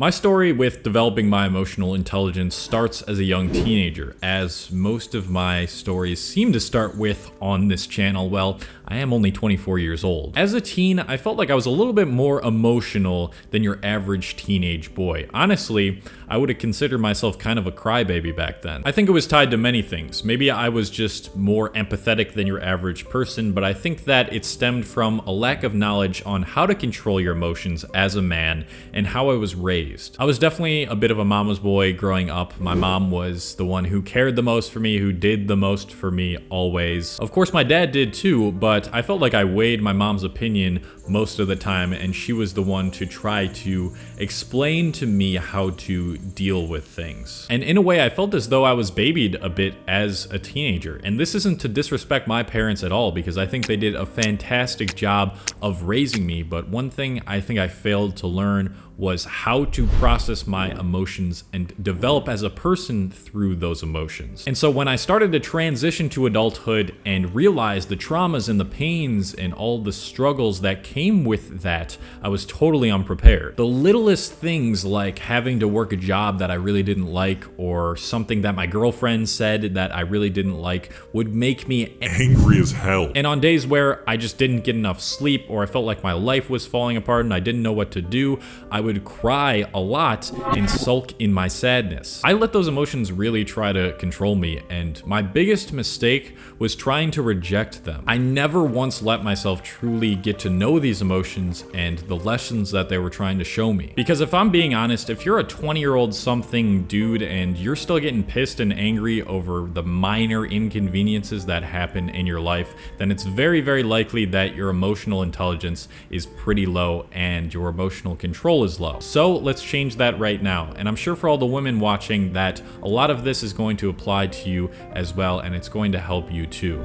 My story with developing my emotional intelligence starts as a young teenager, as most of my stories seem to start with on this channel. Well, I am only 24 years old. As a teen, I felt like I was a little bit more emotional than your average teenage boy. Honestly, I would have considered myself kind of a crybaby back then. I think it was tied to many things. Maybe I was just more empathetic than your average person, but I think that it stemmed from a lack of knowledge on how to control your emotions as a man and how I was raised. I was definitely a bit of a mama's boy growing up. My mom was the one who cared the most for me, who did the most for me always. Of course, my dad did too, but I felt like I weighed my mom's opinion most of the time, and she was the one to try to explain to me how to deal with things. And in a way, I felt as though I was babied a bit as a teenager. And this isn't to disrespect my parents at all, because I think they did a fantastic job of raising me, but one thing I think I failed to learn was how to process my emotions and develop as a person through those emotions. And so when I started to transition to adulthood and realize the traumas and the pains and all the struggles that came with that, I was totally unprepared. The littlest things, like having to work a job that I really didn't like, or something that my girlfriend said that I really didn't like, would make me angry as hell. And on days where I just didn't get enough sleep, or I felt like my life was falling apart and I didn't know what to do, I would cry a lot and sulk in my sadness. I let those emotions really try to control me, and my biggest mistake was trying to reject them. I never once let myself truly get to know these emotions and the lessons that they were trying to show me. Because if I'm being honest, if you're a 20-year-old something dude and you're still getting pissed and angry over the minor inconveniences that happen in your life, then it's very, very likely that your emotional intelligence is pretty low and your emotional control is low. So let's change that right now. And I'm sure for all the women watching that a lot of this is going to apply to you as well, and it's going to help you too.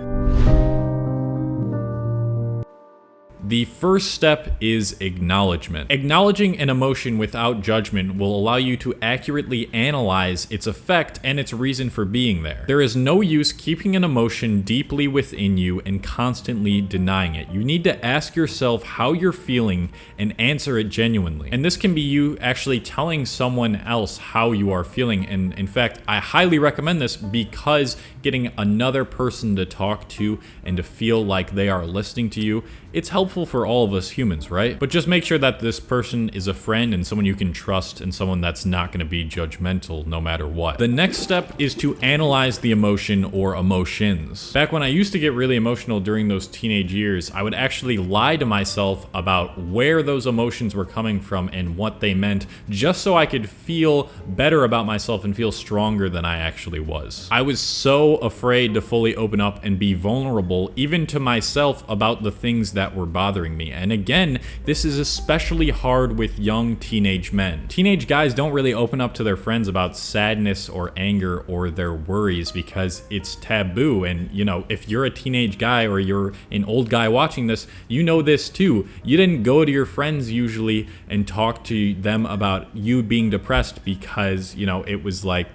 The first step is acknowledgement. Acknowledging an emotion without judgment will allow you to accurately analyze its effect and its reason for being there. There is no use keeping an emotion deeply within you and constantly denying it. You need to ask yourself how you're feeling and answer it genuinely. And this can be you actually telling someone else how you are feeling. And in fact, I highly recommend this because getting another person to talk to and to feel like they are listening to you, it's helpful for all of us humans, right? But just make sure that this person is a friend and someone you can trust and someone that's not going to be judgmental no matter what. The next step is to analyze the emotion or emotions. Back when I used to get really emotional during those teenage years, I would actually lie to myself about where those emotions were coming from and what they meant, just so I could feel better about myself and feel stronger than I actually was. I was so afraid to fully open up and be vulnerable, even to myself, about the things that were bothering me. And again, this is especially hard with young teenage men. Teenage guys don't really open up to their friends about sadness or anger or their worries because it's taboo. And you know, if you're a teenage guy or you're an old guy watching this, you know this too. You didn't go to your friends usually and talk to them about you being depressed because, you know, it was like,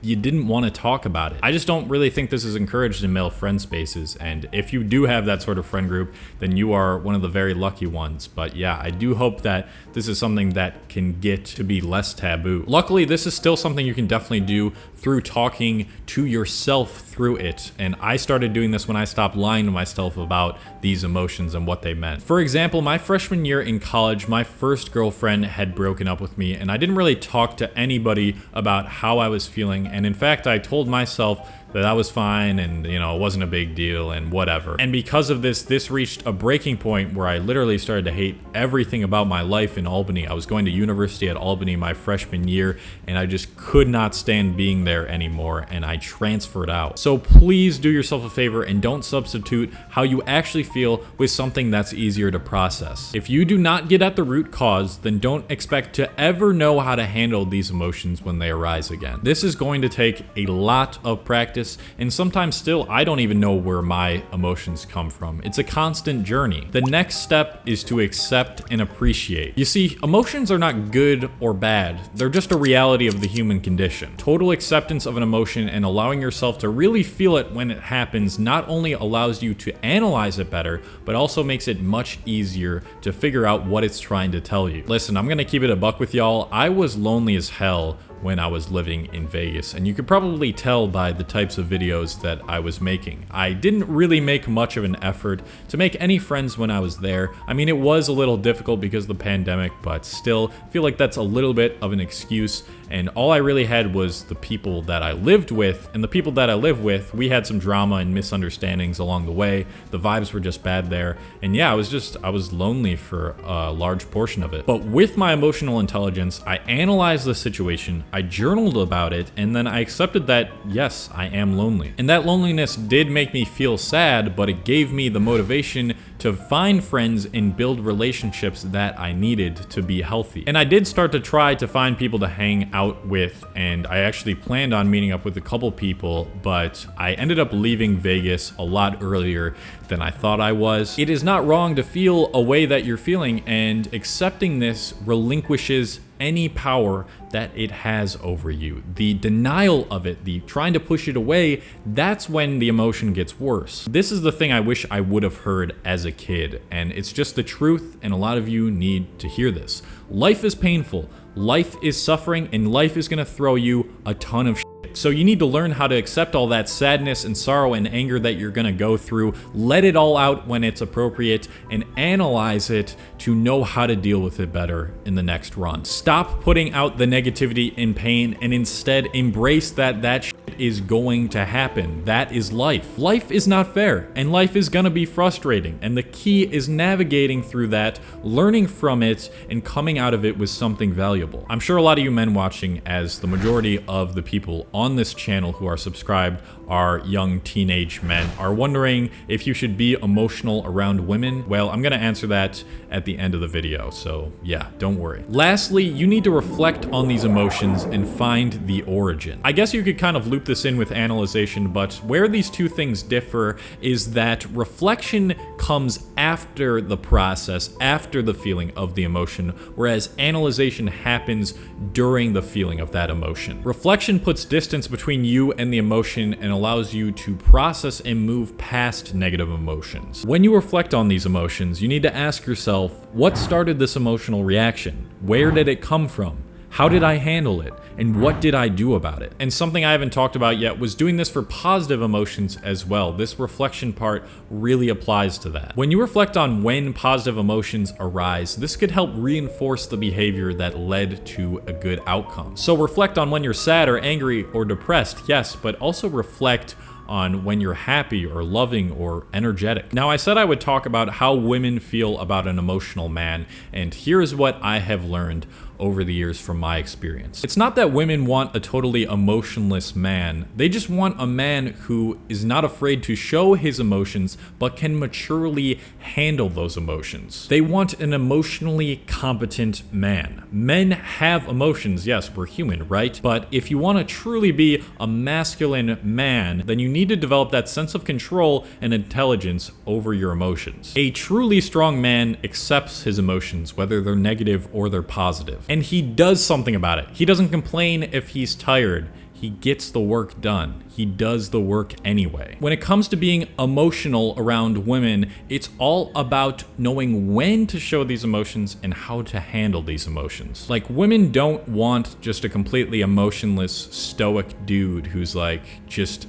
you didn't want to talk about it. I just don't really think this is encouraged in male friend spaces, and if you do have that sort of friend group, then you are one of the very lucky ones. But yeah, I do hope that this is something that can get to be less taboo. Luckily, this is still something you can definitely do through talking to yourself through it, and I started doing this when I stopped lying to myself about these emotions and what they meant. For example, my freshman year in college, my first girlfriend had broken up with me, and I didn't really talk to anybody about how I was feeling. And in fact, I told myself that I was fine and, you know, it wasn't a big deal and whatever. And because of this reached a breaking point where I literally started to hate everything about my life in Albany. I was going to university at Albany my freshman year, and I just could not stand being there anymore, and I transferred out. So please do yourself a favor and don't substitute how you actually feel with something that's easier to process. If you do not get at the root cause, then don't expect to ever know how to handle these emotions when they arise again. This is going to take a lot of practice practice, and sometimes still I don't even know where my emotions come from. It's a constant journey. The next step is to accept and appreciate. You see, emotions are not good or bad. They're just a reality of the human condition. Total acceptance of an emotion and allowing yourself to really feel it when it happens not only allows you to analyze it better, but also makes it much easier to figure out what it's trying to tell you. Listen, I'm gonna keep it a buck with y'all. I was lonely as hell when I was living in Vegas, and you could probably tell by the types of videos that I was making. I didn't really make much of an effort to make any friends when I was there. I mean, it was a little difficult because of the pandemic, but still, I feel like that's a little bit of an excuse, and all I really had was the people that I lived with, and the people that I live with, we had some drama and misunderstandings along the way. The vibes were just bad there, and yeah, I was lonely for a large portion of it. But with my emotional intelligence, I analyzed the situation, I journaled about it, and then I accepted that, yes, I am lonely. And that loneliness did make me feel sad, but it gave me the motivation to find friends and build relationships that I needed to be healthy. And I did start to try to find people to hang out with, and I actually planned on meeting up with a couple people, but I ended up leaving Vegas a lot earlier than I thought I was. It is not wrong to feel a way that you're feeling, and accepting this relinquishes any power that it has over you. The denial of it, the trying to push it away, that's when the emotion gets worse. This is the thing I wish I would have heard as a kid, and it's just the truth, and a lot of you need to hear this. Life is painful, life is suffering, and life is gonna throw you a ton of shit. So you need to learn how to accept all that sadness and sorrow and anger that you're gonna go through, let it all out when it's appropriate, and analyze it to know how to deal with it better in the next run. Stop putting out the negativity and pain, and instead embrace that shit is going to happen. That is life. Life is not fair, and life is gonna be frustrating, and the key is navigating through that, learning from it, and coming out of it with something valuable. I'm sure a lot of you men watching, as the majority of the people on this channel who are subscribed are young teenage men, are wondering if you should be emotional around women. Well, I'm gonna answer that at the end of the video, so yeah, don't worry. Lastly, you need to reflect on these emotions and find the origin. I guess you could kind of loop this in with analyzation, but where these two things differ is that reflection comes after the process, after the feeling of the emotion, whereas analyzation happens during the feeling of that emotion. Reflection puts distance between you and the emotion and allows you to process and move past negative emotions. When you reflect on these emotions, you need to ask yourself, what started this emotional reaction? Where did it come from? How did I handle it? And what did I do about it? And something I haven't talked about yet was doing this for positive emotions as well. This reflection part really applies to that. When you reflect on when positive emotions arise, this could help reinforce the behavior that led to a good outcome. So reflect on when you're sad or angry or depressed, yes, but also reflect on when you're happy or loving or energetic. Now, I said I would talk about how women feel about an emotional man, and here's what I have learned over the years from my experience. It's not that women want a totally emotionless man, they just want a man who is not afraid to show his emotions but can maturely handle those emotions. They want an emotionally competent man. Men have emotions, yes, we're human, right? But if you want to truly be a masculine man, then you need to develop that sense of control and intelligence over your emotions. A truly strong man accepts his emotions, whether they're negative or they're positive. And he does something about it. He doesn't complain if he's tired. He gets the work done. He does the work anyway. When it comes to being emotional around women, it's all about knowing when to show these emotions and how to handle these emotions. Like, women don't want just a completely emotionless, stoic dude who's like,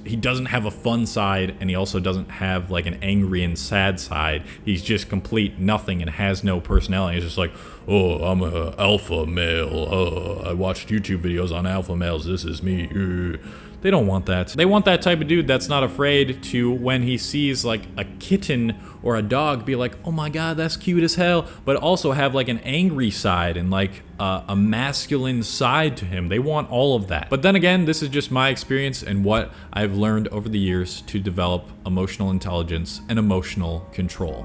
he doesn't have a fun side, and he also doesn't have like an angry and sad side. He's just complete nothing and has no personality. He's just like, oh, I'm an alpha male. Oh, I watched YouTube videos on alpha males. This is me. They don't want that. They want that type of dude that's not afraid to, when he sees like a kitten or a dog, be like, oh my god, that's cute as hell, but also have like an angry side and like a masculine side to him. They want all of that. But then again, this is just my experience and what I've learned over the years to develop emotional intelligence and emotional control.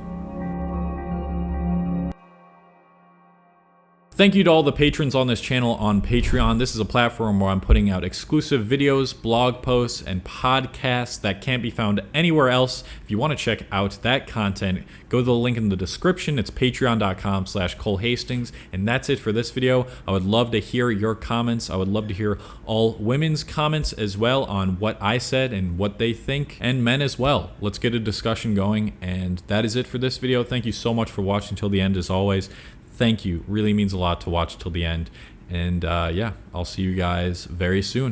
Thank you to all the patrons on this channel on Patreon. This is a platform where I'm putting out exclusive videos, blog posts, and podcasts that can't be found anywhere else. If you want to check out that content, go to the link in the description. It's patreon.com/Cole Hastings. And that's it for this video. I would love to hear your comments. I would love to hear all women's comments as well on what I said and what they think, and men as well. Let's get a discussion going. And that is it for this video. Thank you so much for watching till the end as always. Thank you. Really means a lot to watch till the end. And yeah, I'll see you guys very soon.